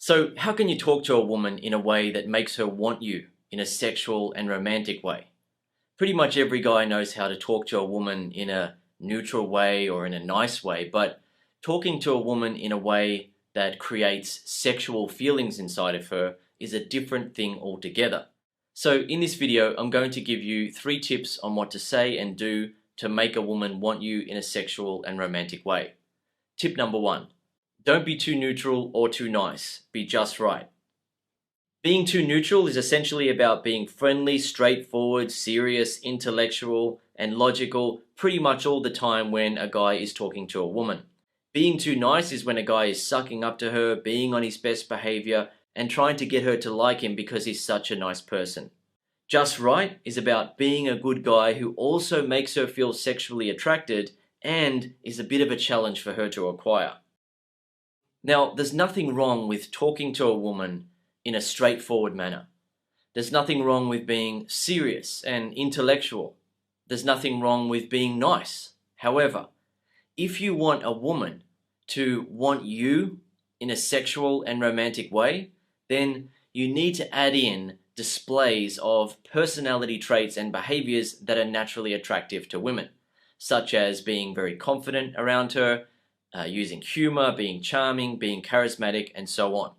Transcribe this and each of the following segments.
So, how can you talk to a woman in a way that makes her want you in a sexual and romantic way? Pretty much every guy knows how to talk to a woman in a neutral way or in a nice way, but talking to a woman in a way that creates sexual feelings inside of her is a different thing altogether. So, in this video, I'm going to give you 3 tips on what to say and do to make a woman want you in a sexual and romantic way. Tip number 1. Don't be too neutral or too nice. Be just right. Being too neutral is essentially about being friendly, straightforward, serious, intellectual, and logical pretty much all the time when a guy is talking to a woman. Being too nice is when a guy is sucking up to her, being on his best behavior, and trying to get her to like him because he's such a nice person. Just right is about being a good guy who also makes her feel sexually attracted and is a bit of a challenge for her to acquire. Now, there's nothing wrong with talking to a woman in a straightforward manner. There's nothing wrong with being serious and intellectual. There's nothing wrong with being nice. However, if you want a woman to want you in a sexual and romantic way, then you need to add in displays of personality traits and behaviors that are naturally attractive to women, such as being very confident around her, using humor, being charming, being charismatic, and so on.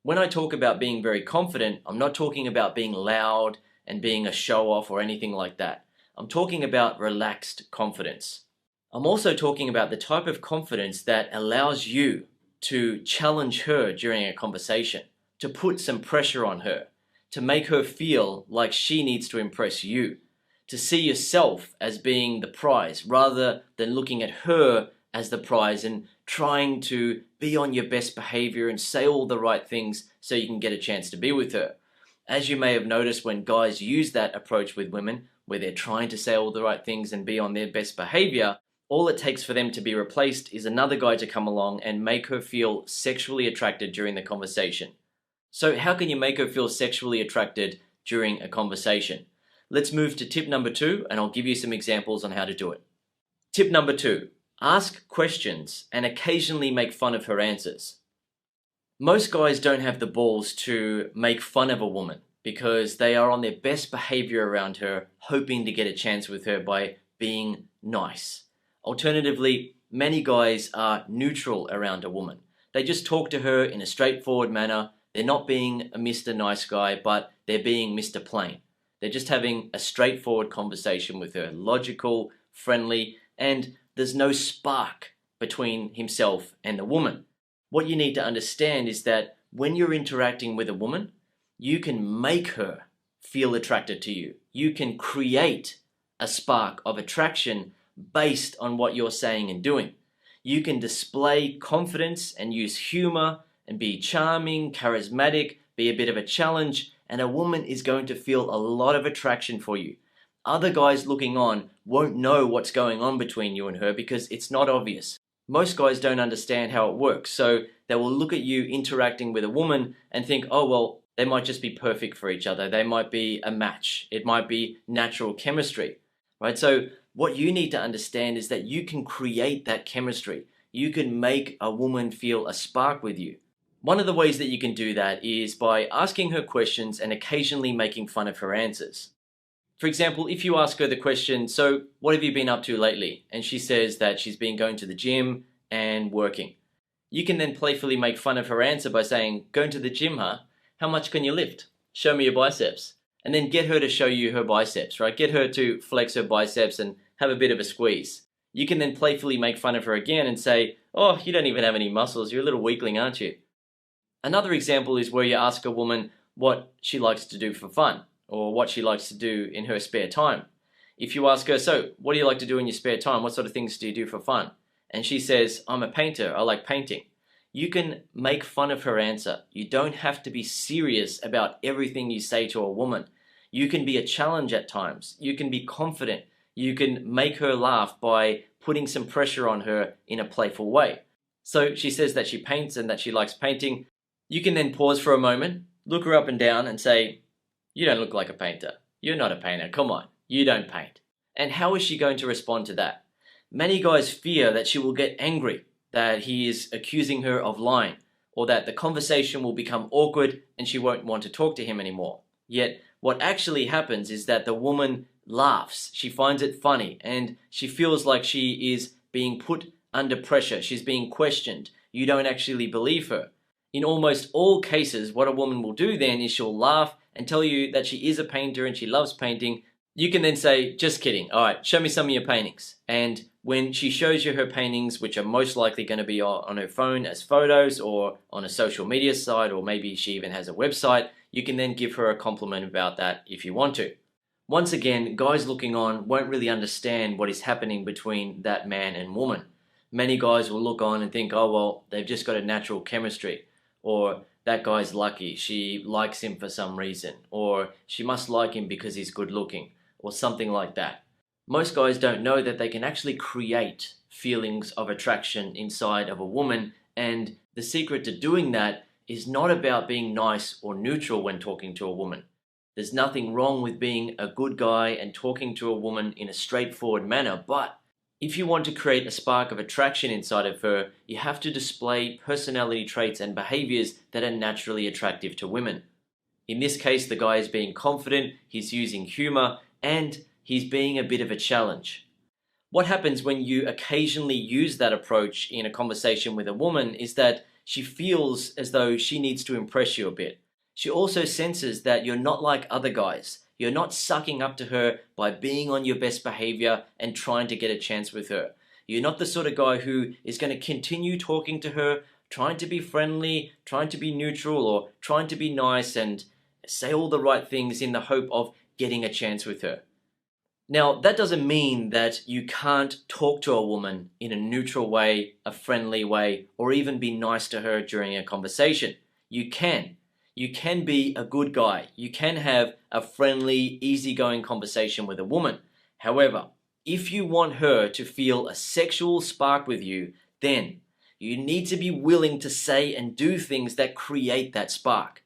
When I talk about being very confident, I'm not talking about being loud and being a show-off or anything like that. I'm talking about relaxed confidence. I'm also talking about the type of confidence that allows you to challenge her during a conversation, to put some pressure on her, to make her feel like she needs to impress you, to see yourself as being the prize rather than looking at her as the prize and trying to be on your best behavior and say all the right things so you can get a chance to be with her. As you may have noticed, when guys use that approach with women, where they're trying to say all the right things and be on their best behavior, all it takes for them to be replaced is another guy to come along and make her feel sexually attracted during the conversation. So how can you make her feel sexually attracted during a conversation? Let's move to tip number 2, and I'll give you some examples on how to do it. Tip number 2. Ask questions and occasionally make fun of her answers. Most guys don't have the balls to make fun of a woman because they are on their best behavior around her, hoping to get a chance with her by being nice. Alternatively, many guys are neutral around a woman. They just talk to her in a straightforward manner. They're not being a Mr. Nice Guy, but they're being Mr. Plain. They're just having a straightforward conversation with her, logical, friendly, and there's no spark between himself and the woman. What you need to understand is that when you're interacting with a woman, you can make her feel attracted to you. You can create a spark of attraction based on what you're saying and doing. You can display confidence and use humor and be charming, charismatic, be a bit of a challenge, and a woman is going to feel a lot of attraction for you. Other guys looking on won't know what's going on between you and her because it's not obvious. Most guys don't understand how it works, so they will look at you interacting with a woman and think, oh well, they might just be perfect for each other. They might be a match. It might be natural chemistry, right? So what you need to understand is that you can create that chemistry. You can make a woman feel a spark with you. One of the ways that you can do that is by asking her questions and occasionally making fun of her answers. For example, if you ask her the question, so what have you been up to lately? And she says that she's been going to the gym and working. You can then playfully make fun of her answer by saying, going to the gym, huh? How much can you lift? Show me your biceps. And then get her to show you her biceps, right? Get her to flex her biceps and have a bit of a squeeze. You can then playfully make fun of her again and say, oh, you don't even have any muscles. You're a little weakling, aren't you? Another example is where you ask a woman what she likes to do for fun, or what she likes to do in her spare time. If you ask her, so what do you like to do in your spare time? What sort of things do you do for fun? And she says, I'm a painter, I like painting. You can make fun of her answer. You don't have to be serious about everything you say to a woman. You can be a challenge at times. You can be confident. You can make her laugh by putting some pressure on her in a playful way. So she says that she paints and that she likes painting. You can then pause for a moment, look her up and down and say, you don't look like a painter. You're not a painter. Come on. You don't paint. And how is she going to respond to that? Many guys fear that she will get angry, that he is accusing her of lying, or that the conversation will become awkward and she won't want to talk to him anymore. Yet, what actually happens is that the woman laughs, she finds it funny, and she feels like she is being put under pressure, she's being questioned. You don't actually believe her. In almost all cases, what a woman will do then is she'll laugh and tell you that she is a painter and she loves painting. You can then say, just kidding, alright, show me some of your paintings. And when she shows you her paintings, which are most likely going to be on her phone as photos or on a social media site, or maybe she even has a website, you can then give her a compliment about that if you want to. Once again, guys looking on won't really understand what is happening between that man and woman. Many guys will look on and think, oh well, they've just got a natural chemistry, or that guy's lucky, she likes him for some reason, or she must like him because he's good looking, or something like that. Most guys don't know that they can actually create feelings of attraction inside of a woman, and the secret to doing that is not about being nice or neutral when talking to a woman. There's nothing wrong with being a good guy and talking to a woman in a straightforward manner, but if you want to create a spark of attraction inside of her, you have to display personality traits and behaviors that are naturally attractive to women. In this case, the guy is being confident, he's using humor, and he's being a bit of a challenge. What happens when you occasionally use that approach in a conversation with a woman is that she feels as though she needs to impress you a bit. She also senses that you're not like other guys. You're not sucking up to her by being on your best behavior and trying to get a chance with her. You're not the sort of guy who is going to continue talking to her, trying to be friendly, trying to be neutral, or trying to be nice and say all the right things in the hope of getting a chance with her. Now, that doesn't mean that you can't talk to a woman in a neutral way, a friendly way, or even be nice to her during a conversation. You can. You can be a good guy. You can have a friendly, easygoing conversation with a woman. However, if you want her to feel a sexual spark with you, then you need to be willing to say and do things that create that spark.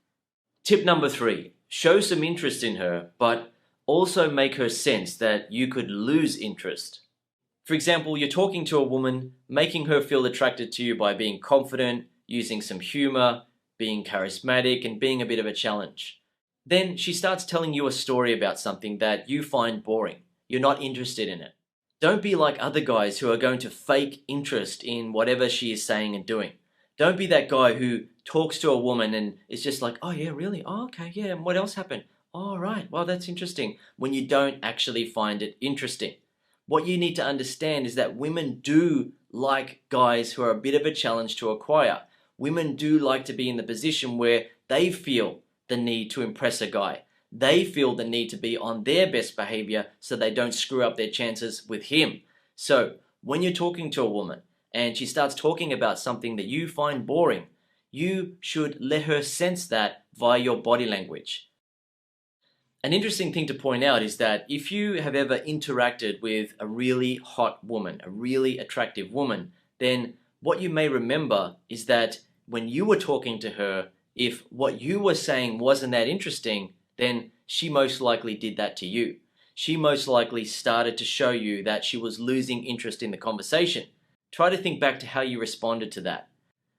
Tip number 3, show some interest in her, but also make her sense that you could lose interest. For example, you're talking to a woman, making her feel attracted to you by being confident, using some humor, being charismatic, and being a bit of a challenge. Then she starts telling you a story about something that you find boring. You're not interested in it. Don't be like other guys who are going to fake interest in whatever she is saying and doing. Don't be that guy who talks to a woman and is just like, oh yeah, really? Oh, okay, yeah, and what else happened? Oh, right, well, that's interesting, when you don't actually find it interesting. What you need to understand is that women do like guys who are a bit of a challenge to acquire. Women do like to be in the position where they feel the need to impress a guy. They feel the need to be on their best behavior so they don't screw up their chances with him. So, when you're talking to a woman and she starts talking about something that you find boring, you should let her sense that via your body language. An interesting thing to point out is that if you have ever interacted with a really hot woman, a really attractive woman, then what you may remember is that when you were talking to her, if what you were saying wasn't that interesting, then she most likely did that to you. She most likely started to show you that she was losing interest in the conversation. Try to think back to how you responded to that.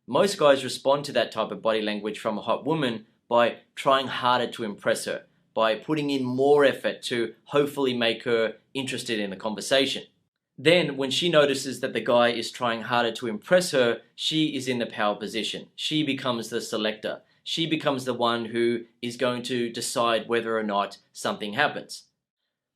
Most guys respond to that type of body language from a hot woman by trying harder to impress her, by putting in more effort to hopefully make her interested in the conversation. Then, when she notices that the guy is trying harder to impress her, she is in the power position. She becomes the selector. She becomes the one who is going to decide whether or not something happens.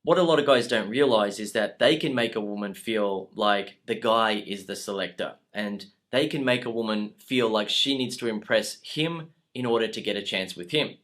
What a lot of guys don't realize is that they can make a woman feel like the guy is the selector, and they can make a woman feel like she needs to impress him in order to get a chance with him.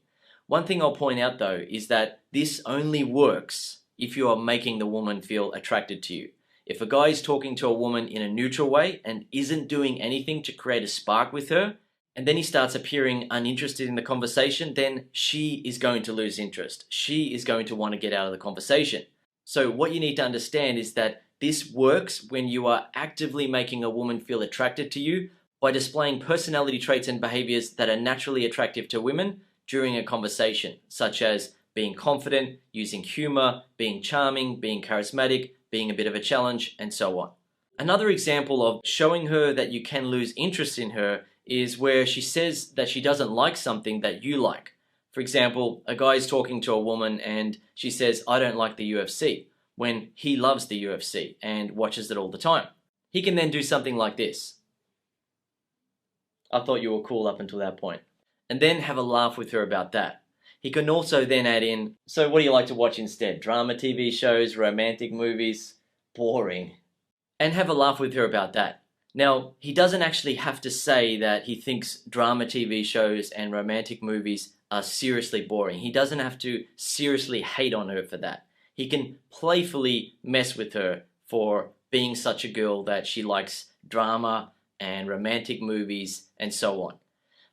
One thing I'll point out though is that this only works if you are making the woman feel attracted to you. If a guy is talking to a woman in a neutral way and isn't doing anything to create a spark with her, and then he starts appearing uninterested in the conversation, then she is going to lose interest. She is going to want to get out of the conversation. So what you need to understand is that this works when you are actively making a woman feel attracted to you by displaying personality traits and behaviors that are naturally attractive to women during a conversation, such as being confident, using humor, being charming, being charismatic, being a bit of a challenge, and so on. Another example of showing her that you can lose interest in her is where she says that she doesn't like something that you like. For example, a guy is talking to a woman and she says, "I don't like the UFC," when he loves the UFC and watches it all the time. He can then do something like this. "I thought you were cool up until that point." And then have a laugh with her about that. He can also then add in, "So what do you like to watch instead? Drama TV shows, romantic movies? Boring." And have a laugh with her about that. Now, he doesn't actually have to say that he thinks drama TV shows and romantic movies are seriously boring. He doesn't have to seriously hate on her for that. He can playfully mess with her for being such a girl that she likes drama and romantic movies and so on.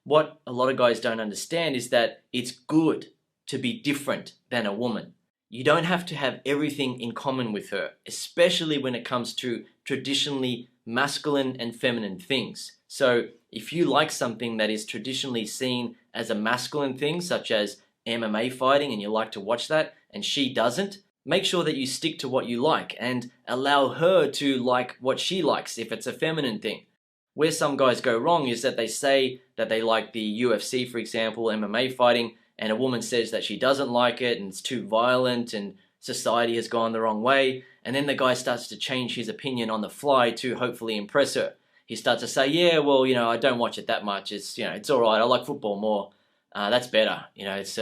What a lot of guys don't understand is that it's good to be different than a woman. You don't have to have everything in common with her, especially when it comes to traditionally masculine and feminine things. So if you like something that is traditionally seen as a masculine thing, such as MMA fighting, and you like to watch that, and she doesn't, make sure that you stick to what you like and allow her to like what she likes if it's a feminine thing. Where some guys go wrong is that they say that they like the UFC, for example, MMA fighting, and a woman says that she doesn't like it and it's too violent and society has gone the wrong way, and then the guy starts to change his opinion on the fly to hopefully impress her. He starts to say, "Yeah, well, I don't watch it that much. It's alright. I like football more. That's better. It's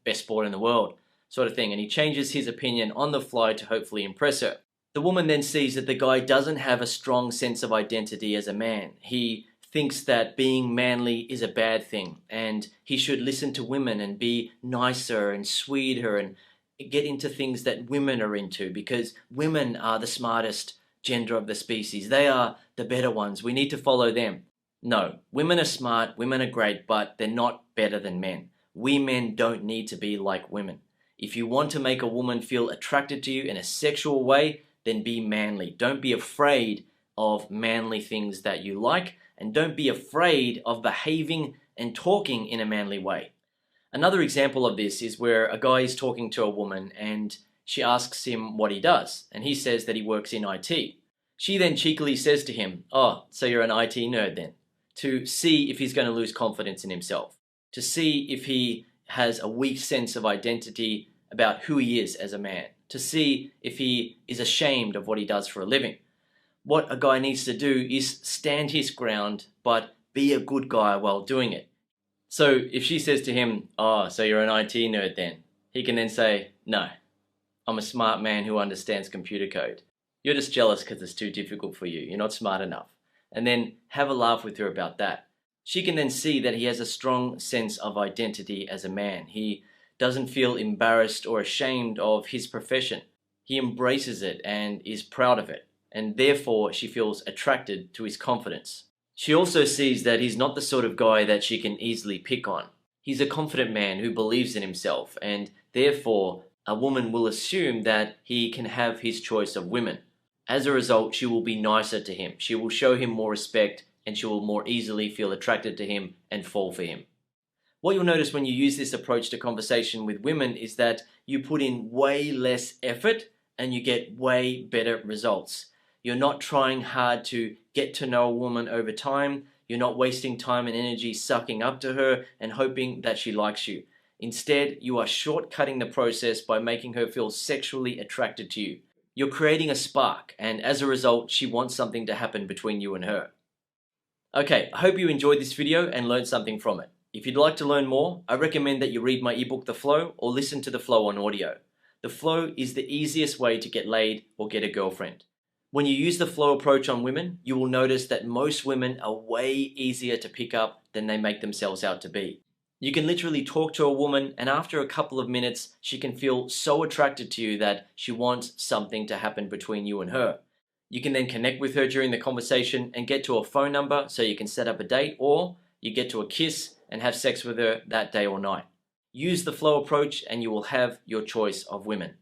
best sport in the world," sort of thing. And he changes his opinion on the fly to hopefully impress her. The woman then sees that the guy doesn't have a strong sense of identity as a man. He thinks that being manly is a bad thing and he should listen to women and be nicer and sweeter and get into things that women are into, because women are the smartest gender of the species. They are the better ones. We need to follow them. No, women are smart, women are great, but they're not better than men. We men don't need to be like women. If you want to make a woman feel attracted to you in a sexual way, then be manly. Don't be afraid of manly things that you like, and don't be afraid of behaving and talking in a manly way. Another example of this is where a guy is talking to a woman and she asks him what he does, and he says that he works in IT. She then cheekily says to him, "Oh, so you're an IT nerd then," to see if he's going to lose confidence in himself, to see if he has a weak sense of identity about who he is as a man, to see if he is ashamed of what he does for a living. What a guy needs to do is stand his ground, but be a good guy while doing it. So if she says to him, "Oh, so you're an IT nerd then," he can then say, "No, I'm a smart man who understands computer code. You're just jealous because it's too difficult for you. You're not smart enough." And then have a laugh with her about that. She can then see that he has a strong sense of identity as a man. He doesn't feel embarrassed or ashamed of his profession. He embraces it and is proud of it, and therefore she feels attracted to his confidence. She also sees that he's not the sort of guy that she can easily pick on. He's a confident man who believes in himself, and therefore a woman will assume that he can have his choice of women. As a result, she will be nicer to him. She will show him more respect, and she will more easily feel attracted to him and fall for him. What you'll notice when you use this approach to conversation with women is that you put in way less effort and you get way better results. You're not trying hard to get to know a woman over time. You're not wasting time and energy sucking up to her and hoping that she likes you. Instead, you are shortcutting the process by making her feel sexually attracted to you. You're creating a spark, and as a result, she wants something to happen between you and her. Okay, I hope you enjoyed this video and learned something from it. If you'd like to learn more, I recommend that you read my ebook The Flow or listen to The Flow on audio. The Flow is the easiest way to get laid or get a girlfriend. When you use the flow approach on women, you will notice that most women are way easier to pick up than they make themselves out to be. You can literally talk to a woman, and after a couple of minutes, she can feel so attracted to you that she wants something to happen between you and her. You can then connect with her during the conversation and get to a phone number so you can set up a date, or you get to a kiss and have sex with her that day or night. Use the flow approach and you will have your choice of women.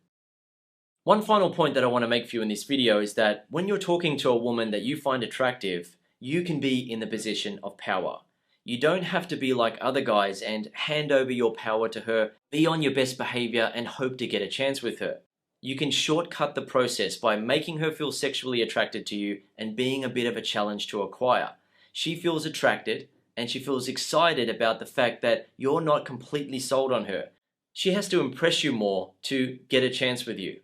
One final point that I want to make for you in this video is that when you're talking to a woman that you find attractive, you can be in the position of power. You don't have to be like other guys and hand over your power to her, be on your best behavior and hope to get a chance with her. You can shortcut the process by making her feel sexually attracted to you and being a bit of a challenge to acquire. she feels attracted and she feels excited about the fact that you're not completely sold on her. She has to impress you more to get a chance with you.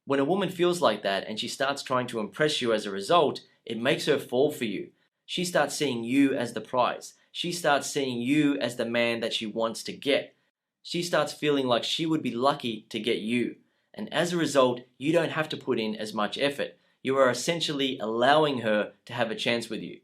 When a woman feels like that and she starts trying to impress you as a result, it makes her fall for you. She starts seeing you as the prize. She starts seeing you as the man that she wants to get. She starts feeling like she would be lucky to get you. And as a result, you don't have to put in as much effort. You are essentially allowing her to have a chance with you.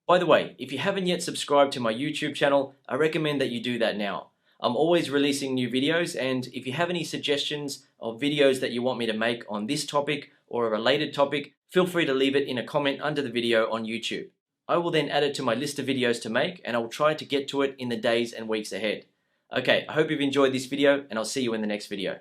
By the way, if you haven't yet subscribed to my YouTube channel, I recommend that you do that now. I'm always releasing new videos, and if you have any suggestions of videos that you want me to make on this topic or a related topic, feel free to leave it in a comment under the video on YouTube. I will then add it to my list of videos to make, and I will try to get to it in the days and weeks ahead. Okay, I hope you've enjoyed this video, and I'll see you in the next video.